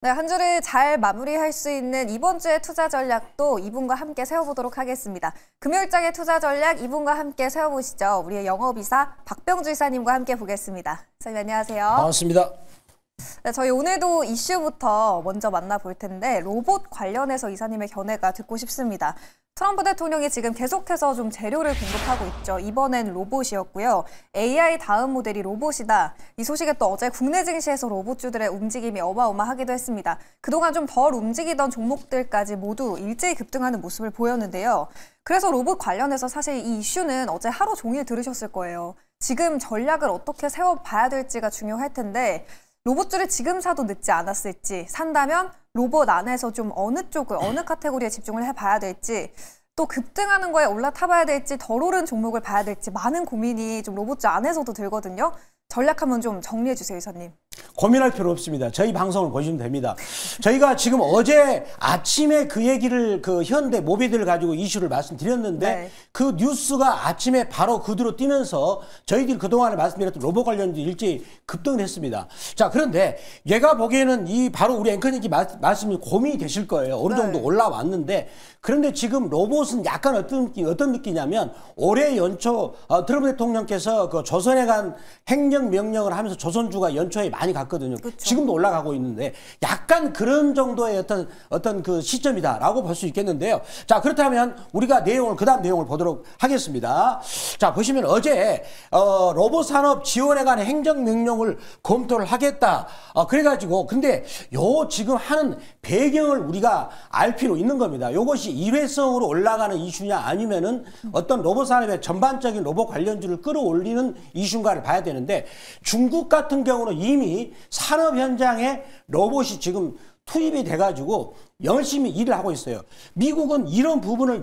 네, 한 주를 잘 마무리할 수 있는 이번 주의 투자 전략도 이분과 함께 세워보도록 하겠습니다. 금요일장의 투자 전략 이분과 함께 세워보시죠. 우리의 영업이사 박병주 이사님과 함께 보겠습니다. 이사님 안녕하세요. 반갑습니다. 네, 저희 오늘도 이슈부터 먼저 만나볼 텐데 로봇 관련해서 이사님의 견해가 듣고 싶습니다. 트럼프 대통령이 지금 계속해서 좀 재료를 공급하고 있죠. 이번엔 로봇이었고요. AI 다음 모델이 로봇이다. 이 소식에 또 어제 국내 증시에서 로봇주들의 움직임이 어마어마하기도 했습니다. 그동안 좀 덜 움직이던 종목들까지 모두 일제히 급등하는 모습을 보였는데요. 그래서 로봇 관련해서 사실 이 이슈는 어제 하루 종일 들으셨을 거예요. 지금 전략을 어떻게 세워봐야 될지가 중요할 텐데 로봇주를 지금 사도 늦지 않았을지, 산다면 로봇 안에서 좀 어느 쪽을, 어느 카테고리에 집중을 해봐야 될지, 또 급등하는 거에 올라타봐야 될지, 덜 오른 종목을 봐야 될지 많은 고민이 좀 로봇주 안에서도 들거든요. 전략 한번 좀 정리해 주세요, 이사님. 고민할 필요 없습니다. 저희 방송을 보시면 됩니다. 저희가 지금 어제 아침에 그 얘기를 현대 모비드를 가지고 이슈를 말씀드렸는데 네. 그 뉴스가 아침에 바로 그대로 뛰면서 저희들이 그동안에 말씀드렸던 로봇 관련주 일제히 급등을 했습니다. 자, 그런데 얘가 보기에는 바로 우리 앵커님께 말씀이 고민이 되실 거예요. 어느 정도 네. 올라왔는데 그런데 지금 로봇은 약간 어떤 느끼냐면 올해 연초 트럼프 대통령께서 그 조선에 간 행정명령을 하면서 조선주가 연초에 많이 갔거든요. 그쵸. 지금도 올라가고 있는데 약간 그런 정도의 어떤 그 시점이다라고 볼 수 있겠는데요. 자, 그렇다면 우리가 그다음 내용을 보도록 하겠습니다. 자, 보시면 어제 로봇 산업 지원에 관한 행정명령을 검토를 하겠다. 그래가지고 근데 지금 하는 배경을 우리가 알 필요 있는 겁니다. 요것이 일회성으로 올라가는 이슈냐 아니면은 어떤 로봇 산업의 전반적인 로봇 관련주를 끌어올리는 이슈인가를 봐야 되는데 중국 같은 경우는 이미 산업 현장에 로봇이 지금 투입이 돼가지고 열심히 일을 하고 있어요. 미국은 이런 부분을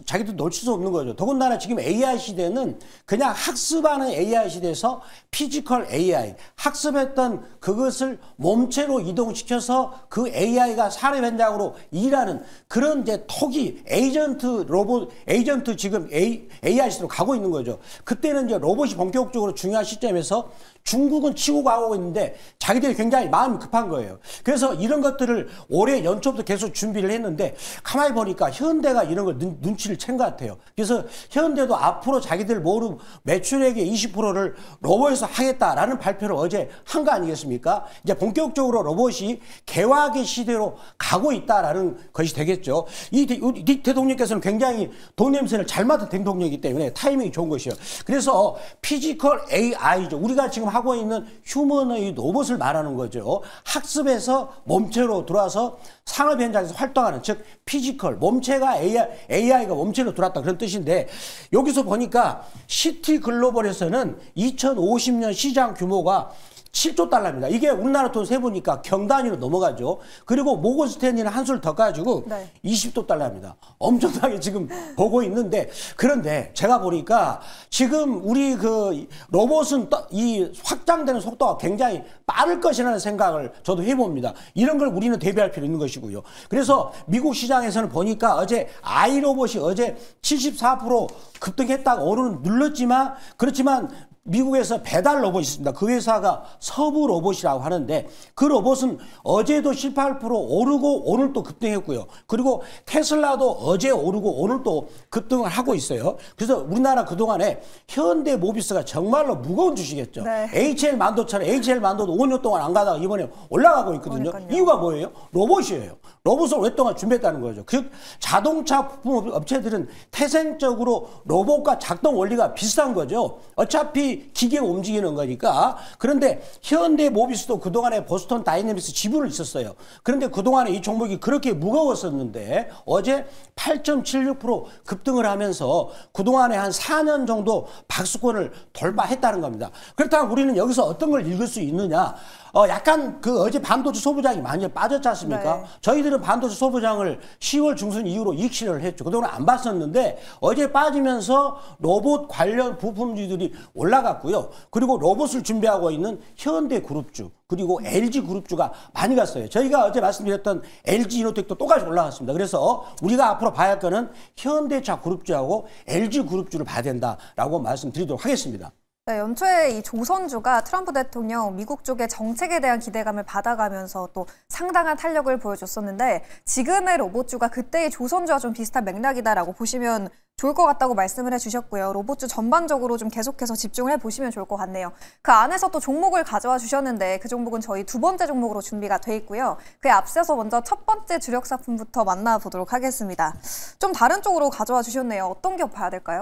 자기도 놓칠 수 없는 거죠. 더군다나 지금 AI 시대는 그냥 학습하는 AI 시대에서 피지컬 AI, 학습했던 그것을 몸체로 이동시켜서 그 AI가 산업 현장으로 일하는 그런 이제 에이전트 지금 AI 시대로 가고 있는 거죠. 그때는 이제 로봇이 본격적으로 중요한 시점에서 중국은 치고 가고 있는데 자기들이 굉장히 마음이 급한 거예요. 그래서 이런 것들을 올해 연초부터 계속 준비를 했는데 가만히 보니까 현대가 이런 걸 눈치를 챈 것 같아요. 그래서 현대도 앞으로 자기들 모두 매출액의 20%를 로봇에서 하겠다라는 발표를 어제 한 거 아니겠습니까? 이제 본격적으로 로봇이 개화기 시대로 가고 있다라는 것이 되겠죠. 이 대통령께서는 굉장히 돈 냄새를 잘 맡은 대통령이기 때문에 타이밍이 좋은 것이에요. 그래서 피지컬 AI죠. 우리가 지금 하고 있는 휴머노이드 로봇을 말하는 거죠. 학습에서 몸체로 들어와서 산업 현장에서 활동하는 즉 피지컬 몸체가 AI가 몸체로 들어왔다 그런 뜻인데 여기서 보니까 시티 글로벌에서는 2050년 시장 규모가 7조 달러입니다. 이게 우리나라 돈 세보니까 경단위로 넘어가죠. 그리고 모건 스탠리는 한술 더 가지고 20조 달러입니다. 엄청나게 지금 보고 있는데 그런데 제가 보니까 지금 우리 그 로봇은 이 확장되는 속도가 굉장히 빠를 것이라는 생각을 저도 해봅니다. 이런 걸 우리는 대비할 필요 있는 것이고요. 그래서 미국 시장에서는 보니까 어제 아이로봇이 어제 74% 급등했다가 오늘은 눌렀지만 그렇지만 미국에서 배달 로봇이 있습니다. 그 회사가 서부 로봇이라고 하는데 그 로봇은 어제도 18% 오르고 오늘 또 급등했고요. 그리고 테슬라도 어제 오르고 오늘 또 급등을 하고 있어요. 그래서 우리나라 그동안에 현대 모비스가 정말로 무거운 주식이었죠. 네. HL 만도처럼 HL 만도도 5년 동안 안 가다가 이번에 올라가고 있거든요. 그러니까요. 이유가 뭐예요? 로봇이에요. 로봇을 오랫동안 준비했다는 거죠. 즉 자동차 부품 업체들은 태생적으로 로봇과 작동 원리가 비슷한 거죠. 어차피 기계가 움직이는 거니까. 그런데 현대 모비스도 그동안에 보스턴 다이내믹스 지분을 있었어요. 그런데 그동안에 이 종목이 그렇게 무거웠었는데 어제 8.76% 급등을 하면서 그동안에 한 4년 정도 박스권을 돌파했다는 겁니다. 그렇다면 우리는 여기서 어떤 걸 읽을 수 있느냐. 약간 어제 반도체 소부장이 많이 빠졌지 않습니까? 네. 저희들은 반도체 소부장을 10월 중순 이후로 이익 실현을 했죠. 그동안 안 봤었는데 어제 빠지면서 로봇 관련 부품주들이 올라갔고요. 그리고 로봇을 준비하고 있는 현대그룹주 그리고 LG그룹주가 많이 갔어요. 저희가 어제 말씀드렸던 LG이노텍도 똑같이 올라갔습니다. 그래서 우리가 앞으로 봐야 할 거는 현대차 그룹주하고 LG그룹주를 봐야 된다라고 말씀드리도록 하겠습니다. 네, 연초에 이 조선주가 트럼프 대통령 미국 쪽의 정책에 대한 기대감을 받아가면서 또 상당한 탄력을 보여줬었는데 지금의 로봇주가 그때의 조선주와 좀 비슷한 맥락이다라고 보시면 좋을 것 같다고 말씀을 해주셨고요. 로봇주 전반적으로 좀 계속해서 집중을 해보시면 좋을 것 같네요. 그 안에서 또 종목을 가져와 주셨는데 그 종목은 저희 두 번째 종목으로 준비가 돼 있고요. 그에 앞서서 먼저 첫 번째 주력 상품부터 만나보도록 하겠습니다. 좀 다른 쪽으로 가져와 주셨네요. 어떤 기업 봐야 될까요?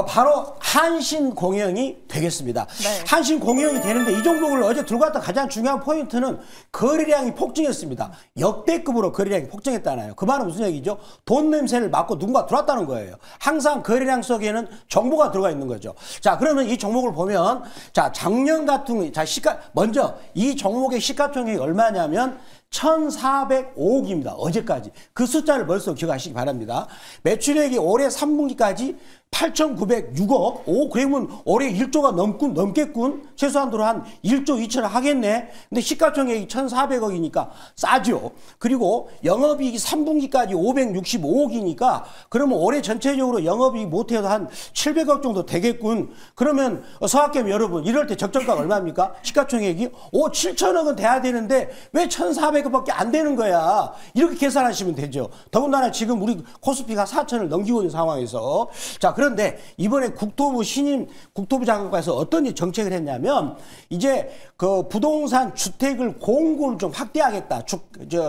바로 한신공영이 되겠습니다. 네. 한신공영이 되는데 이 종목을 어제 들고 왔던 가장 중요한 포인트는 거래량이 폭증했습니다. 역대급으로 거래량이 폭증했다나요. 그 말은 무슨 얘기죠? 돈 냄새를 맡고 누군가 들어왔다는 거예요. 항상 거래량 속에는 정보가 들어가 있는 거죠. 자, 그러면 이 종목을 보면, 자, 작년 같은, 자, 먼저 이 종목의 시가총액이 얼마냐면 1,405억입니다. 어제까지. 그 숫자를 머릿속에 기억하시기 바랍니다. 매출액이 올해 3분기까지 8,906억. 그러면 올해 1조가 넘겠군. 최소한으로 한 1조 2천을 하겠네. 근데 시가총액이 1,400억이니까 싸죠. 그리고 영업이익이 3분기까지 565억이니까 그러면 올해 전체적으로 영업이익 못해도 한 700억 정도 되겠군. 그러면 서학겜 여러분, 이럴 때 적정가가 얼마입니까? 시가총액이 7천억은 돼야 되는데 왜 1,400억밖에 안 되는 거야? 이렇게 계산하시면 되죠. 더군다나 지금 우리 코스피가 4천을 넘기고 있는 상황에서. 자, 그런데 이번에 국토부 신임 국토부 장관께서 어떤 정책을 했냐면 이제 그 부동산 주택을 공급을 좀 확대하겠다.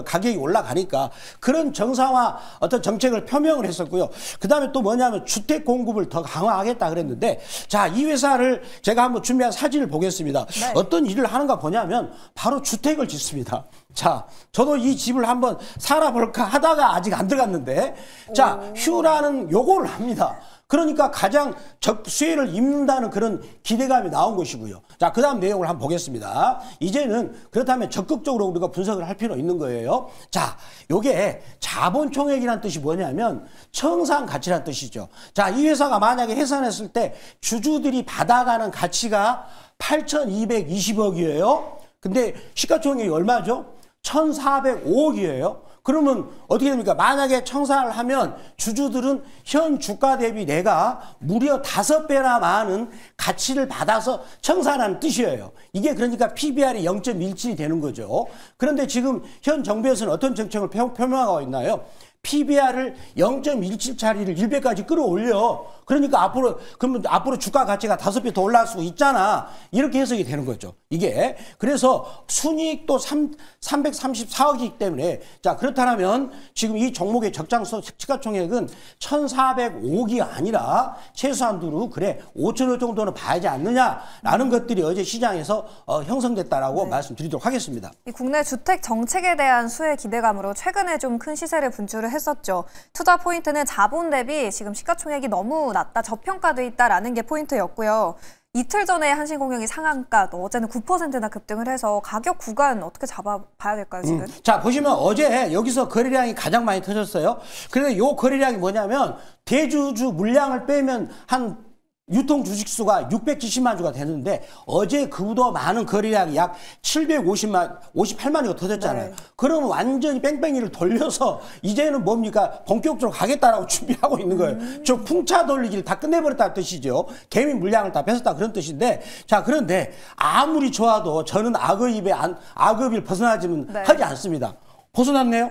가격이 올라가니까 그런 정상화 어떤 정책을 표명을 했었고요. 그 다음에 또 뭐냐면 주택 공급을 더 강화하겠다 그랬는데 자, 이 회사를 제가 한번 준비한 사진을 보겠습니다. 네. 어떤 일을 하는가 보냐면 바로 주택을 짓습니다. 자, 저도 이 집을 한번 살아볼까 하다가 아직 안 들어갔는데 자, 휴라는 요거를 합니다. 그러니까 가장 수혜를 입는다는 그런 기대감이 나온 것이고요. 자, 그 다음 내용을 한번 보겠습니다. 이제는 그렇다면 적극적으로 우리가 분석을 할 필요 있는 거예요. 자, 요게 자본총액이라는 뜻이 뭐냐면 청산가치라는 뜻이죠. 자, 이 회사가 만약에 해산했을 때 주주들이 받아가는 가치가 8,220억이에요. 근데 시가총액이 얼마죠? 1,405억이에요. 그러면 어떻게 됩니까? 만약에 청산을 하면 주주들은 현 주가 대비 내가 무려 5배나 많은 가치를 받아서 청산하는 뜻이에요. 이게 그러니까 PBR이 0.17이 되는 거죠. 그런데 지금 현 정부에서는 어떤 정책을 표명하고 있나요? PBR을 0.17짜리를 1배까지 끌어올려. 그러니까 그러면 앞으로 주가 가치가 5배 더 올라갈 수 있잖아. 이렇게 해석이 되는 거죠. 이게. 그래서 순이익도 334억이기 때문에 자, 그렇다면 지금 이 종목의 적정 시가총액은 1,405억이 아니라 최소한도로 그래 5천억 정도는 봐야지 않느냐라는 것들이 어제 시장에서 형성됐다라고 말씀드리도록 하겠습니다. 이 국내 주택 정책에 대한 수혜 기대감으로 최근에 좀 큰 시세를 분출을 했었죠. 투자 포인트는 자본 대비 지금 시가총액이 너무 낮다, 저평가돼 있다라는 게 포인트였고요. 이틀 전에 한신공영이 상한가, 또 어제는 9%나 급등을 해서 가격 구간 어떻게 잡아봐야 될까요, 지금? 자, 보시면 어제 여기서 거래량이 가장 많이 터졌어요. 그런데 이 거래량이 뭐냐면 대주주 물량을 빼면 한 유통 주식수가 670만 주가 되는데 어제 그보다 많은 거래량이 약 758만이가 터졌잖아요. 네. 그러면 완전히 뺑뺑이를 돌려서 이제는 뭡니까? 본격적으로 가겠다라고 준비하고 있는 거예요. 저 풍차 돌리기를 다 끝내버렸다는 뜻이죠. 개미 물량을 다 뺏었다 그런 뜻인데 자, 그런데 아무리 좋아도 저는 악업을 벗어나지는 하지 않습니다. 벗어났네요?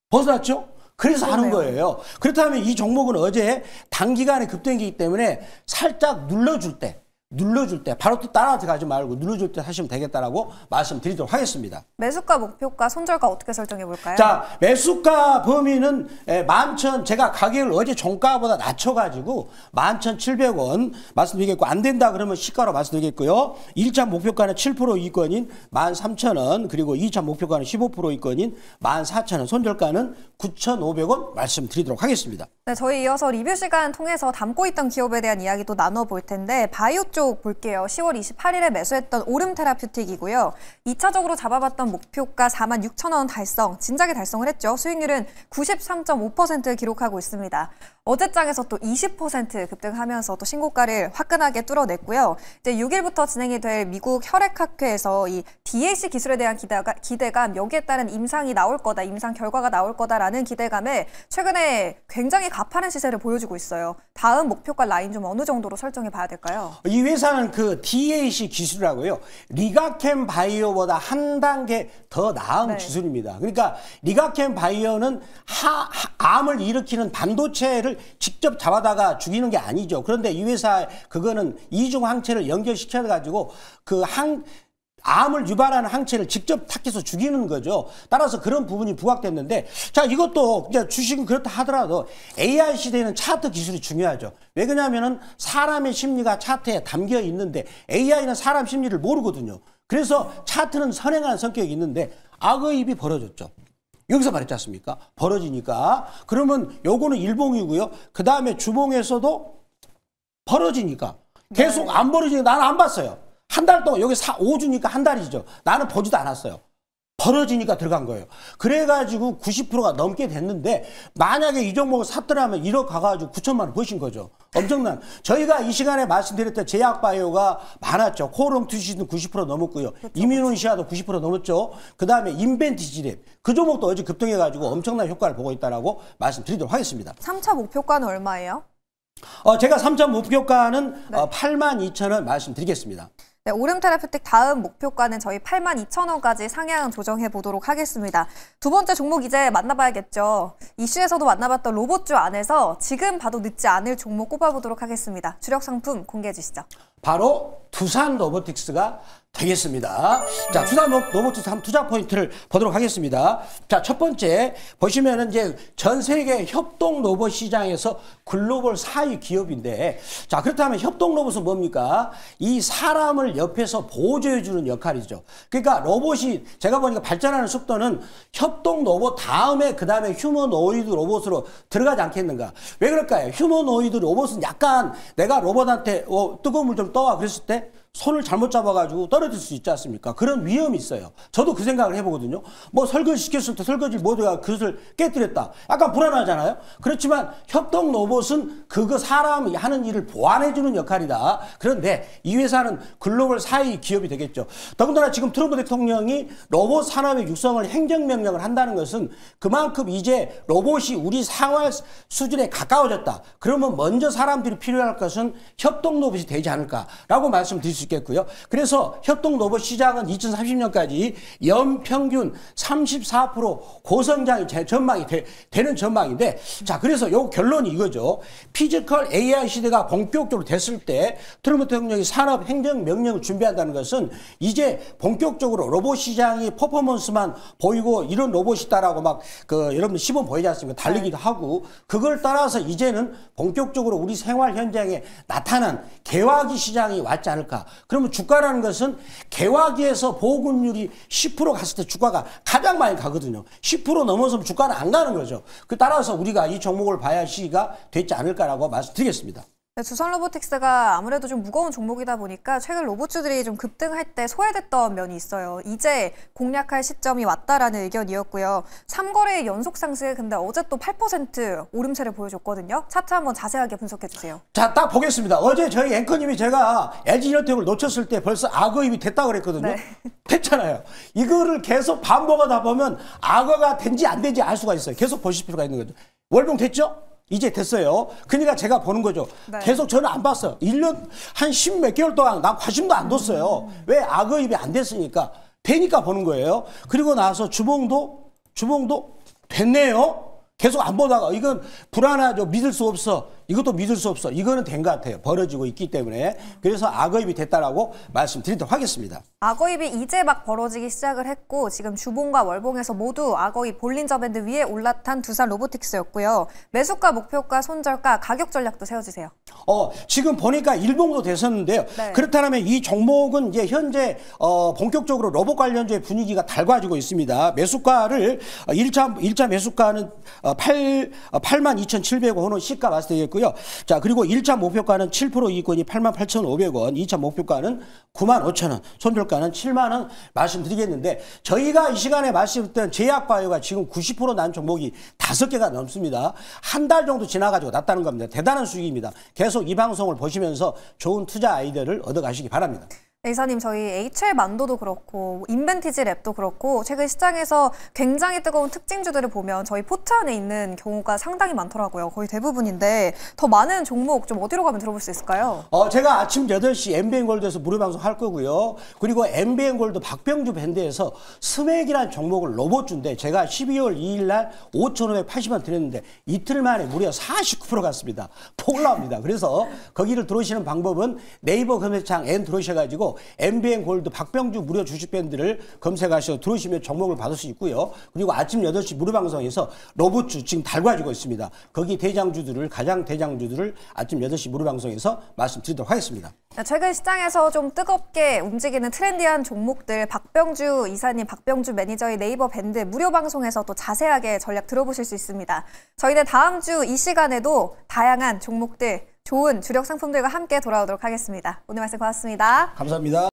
벗어났죠? 그래서 하는 거예요. 그렇다면 이 종목은 어제 단기간에 급등이기 때문에 살짝 눌러줄 때 바로 또 따라 들어가지 말고 눌러줄 때 하시면 되겠다라고 말씀드리도록 하겠습니다. 매수가, 목표가, 손절가 어떻게 설정해 볼까요? 자, 매수가 범위는 11,000, 제가 가격을 어제 종가보다 낮춰가지고 11,700원 말씀드리겠고, 안 된다 그러면 시가로 말씀드리겠고요. 1차 목표가는 7% 이권인 13,000원, 그리고 2차 목표가는 15% 이권인 14,000원, 손절가는 9,500원 말씀드리도록 하겠습니다. 네, 저희 이어서 리뷰 시간 통해서 담고 있던 기업에 대한 이야기도 나눠볼 텐데 바이오 쪽 볼게요. 10월 28일에 매수했던 오름 테라퓨틱이고요. 2차적으로 잡아봤던 목표가 46,000원 달성, 진작에 달성을 했죠. 수익률은 93.5% 기록하고 있습니다. 어제장에서 또 20% 급등하면서 또 신고가를 화끈하게 뚫어냈고요. 이제 6일부터 진행이 될 미국 혈액학회에서 이 DAC 기술에 대한 기대감, 여기에 따른 임상이 나올 거다, 임상 결과가 나올 거다라는 기대감에 최근에 굉장히 가파른 시세를 보여주고 있어요. 다음 목표가 라인 좀 어느 정도로 설정해 봐야 될까요? 이 회사는 그 DAC 기술이라고요. 리가켄 바이오보다 한 단계 더 나은 기술입니다. 그러니까 리가켄 바이오는 암을 일으키는 반도체를 직접 잡아다가 죽이는 게 아니죠. 그런데 이 회사 그거는 이중 항체를 연결시켜 가지고 그 암을 유발하는 항체를 직접 탁해서 죽이는 거죠. 따라서 그런 부분이 부각됐는데, 자, 이것도 이제 주식은 그렇다 하더라도 AI 시대에는 차트 기술이 중요하죠. 왜 그러냐면은 사람의 심리가 차트에 담겨 있는데 AI는 사람 심리를 모르거든요. 그래서 차트는 선행하는 성격이 있는데 악의입이 벌어졌죠. 여기서 말했지 않습니까? 벌어지니까. 그러면 요거는 일봉이고요. 그 다음에 주봉에서도 벌어지니까. 계속 안 벌어지니까 나는 안 봤어요. 한 달 동안 여기 5주니까 한 달이죠. 나는 보지도 않았어요. 벌어지니까 들어간 거예요. 그래가지고 90%가 넘게 됐는데 만약에 이 종목을 샀더라면 1억 가가지고 9천만 원 버신 거죠. 엄청난. 저희가 이 시간에 말씀드렸던 제약바이오가 많았죠. 코오롱 투시는 90% 넘었고요. 이뮤논시아도 90% 넘었죠. 그 다음에 인벤티지랩. 그 종목도 어제 급등해가지고 엄청난 효과를 보고 있다라고 말씀드리도록 하겠습니다. 3차 목표가는 얼마예요? 제가 3차 목표가는 82,000원 말씀드리겠습니다. 네, 오름테라퓨틱 다음 목표가는 저희 82,000원까지 상향 조정해 보도록 하겠습니다. 두 번째 종목 이제 만나봐야겠죠. 이슈에서도 만나봤던 로봇주 안에서 지금 봐도 늦지 않을 종목 꼽아보도록 하겠습니다. 주력 상품 공개해 주시죠. 바로 두산 로보틱스가 되겠습니다. 자, 두산 로보틱스 한 투자 포인트를 보도록 하겠습니다. 자, 첫 번째 보시면은 이제 전 세계 협동 로봇 시장에서 글로벌 4위 기업인데, 자, 그렇다면 협동 로봇은 뭡니까? 이 사람을 옆에서 보조해주는 역할이죠. 그러니까 로봇이 제가 보니까 발전하는 속도는 협동 로봇 다음에 그 다음에 휴머노이드 로봇으로 들어가지 않겠는가? 왜 그럴까요? 휴머노이드 로봇은 약간 내가 로봇한테 뜨거운 물 좀 떠와 그랬을 때 손을 잘못 잡아가지고 떨어질 수 있지 않습니까? 그런 위험이 있어요. 저도 그 생각을 해보거든요. 뭐 설거지 시켰을 때 설거지 모두가 그릇을 깨뜨렸다. 약간 불안하잖아요. 그렇지만 협동 로봇은 그거 사람이 하는 일을 보완해주는 역할이다. 그런데 이 회사는 글로벌 4위 기업이 되겠죠. 더군다나 지금 트럼프 대통령이 로봇 산업의 육성을 행정명령을 한다는 것은 그만큼 이제 로봇이 우리 생활 수준에 가까워졌다. 그러면 먼저 사람들이 필요할 것은 협동 로봇이 되지 않을까라고 말씀드릴 수 있겠고요. 그래서 협동 로봇 시장은 2030년까지 연평균 34% 고성장이 전망이 되는 전망인데, 자, 그래서 요 결론이 이거죠. 피지컬 AI 시대가 본격적으로 됐을 때 트럼프 대통령이 산업 행정 명령을 준비한다는 것은 이제 본격적으로 로봇 시장이 퍼포먼스만 보이고 이런 로봇이다라고 막 여러분 시범 보이지 않습니까? 달리기도 하고, 그걸 따라서 이제는 본격적으로 우리 생활 현장에 나타난 개화기 시장이 왔지 않을까. 그러면 주가라는 것은 개화기에서 보급률이 10% 갔을 때 주가가 가장 많이 가거든요. 10% 넘어서면 주가는 안 가는 거죠. 그 따라서 우리가 이 종목을 봐야 할 시기가 됐지 않을까라고 말씀드리겠습니다. 네, 두산 로보틱스가 아무래도 좀 무거운 종목이다 보니까 최근 로봇주들이 좀 급등할 때 소외됐던 면이 있어요. 이제 공략할 시점이 왔다라는 의견이었고요. 3거래의 연속 상승, 근데 어제 또 8% 오름세를 보여줬거든요. 차트 한번 자세하게 분석해 주세요. 자, 딱 보겠습니다. 어제 저희 앵커님이 제가 LG전력을 놓쳤을 때 벌써 악어입이 됐다고 그랬거든요. 네. 됐잖아요. 이거를 계속 반복하다 보면 악어가 된지 안 된지 알 수가 있어요. 계속 보실 필요가 있는 거죠. 월봉 됐죠? 이제 됐어요. 그러니까 제가 보는 거죠. 네. 계속 저는 안 봤어요. 1년 한 10몇 개월 동안 난 관심도 안 뒀어요. 왜? 악어입이 안 됐으니까. 되니까 보는 거예요. 그리고 나서 주봉도 됐네요. 계속 안 보다가 이건 불안하죠. 믿을 수 없어. 이것도 믿을 수 없어. 이거는 된 것 같아요. 벌어지고 있기 때문에. 그래서 악어입이 됐다라고 말씀드리도록 하겠습니다. 악어입이 이제 막 벌어지기 시작을 했고, 지금 주봉과 월봉에서 모두 악어입 볼린저 밴드 위에 올라탄 두산 로보틱스였고요. 매수가, 목표가, 손절가, 가격 전략도 세워주세요. 지금 보니까 일봉도 됐었는데요. 네. 그렇다면 이 종목은 이제 현재 본격적으로 로봇 관련주의 분위기가 달궈지고 있습니다. 매수가를 1차 매수가는 82,700원 시가 말씀드렸고요. 있고요. 자, 그리고 1차 목표가는 7% 이익권이 88,500원, 2차 목표가는 95,000원, 손절가는 7만 원 말씀드리겠는데 저희가 이 시간에 말씀드렸던 제약바이오가 지금 90% 난 종목이 5개가 넘습니다. 한 달 정도 지나가지고 났다는 겁니다. 대단한 수익입니다. 계속 이 방송을 보시면서 좋은 투자 아이디어를 얻어가시기 바랍니다. 네, 이사님, 저희 HL 만도도 그렇고 인벤티지 랩도 그렇고 최근 시장에서 굉장히 뜨거운 특징주들을 보면 저희 포트 안에 있는 경우가 상당히 많더라고요. 거의 대부분인데 더 많은 종목 좀 어디로 가면 들어볼 수 있을까요? 제가 아침 8시 MBN골드에서 무료 방송 할 거고요. 그리고 MBN골드 박병주 밴드에서 스맥이라는 종목을 로봇주인데 제가 12월 2일 날 5,580원 드렸는데 이틀 만에 무려 49% 갔습니다. 폭락합니다. 그래서 거기를 들어오시는 방법은 네이버 검색창 N 들어오셔가지고 MBN 골드 박병주 무료 주식 밴드를 검색하셔서 들어오시면 종목을 받을 수 있고요. 그리고 아침 8시 무료 방송에서 로봇주 지금 달궈지고 있습니다. 거기 대장주들을 가장 대장주들을 아침 8시 무료 방송에서 말씀드리도록 하겠습니다. 최근 시장에서 좀 뜨겁게 움직이는 트렌디한 종목들 박병주 이사님, 박병주 매니저의 네이버 밴드 무료 방송에서 또 자세하게 전략 들어보실 수 있습니다. 저희는 다음 주 이 시간에도 다양한 종목들 좋은 주력 상품들과 함께 돌아오도록 하겠습니다. 오늘 말씀 고맙습니다. 감사합니다.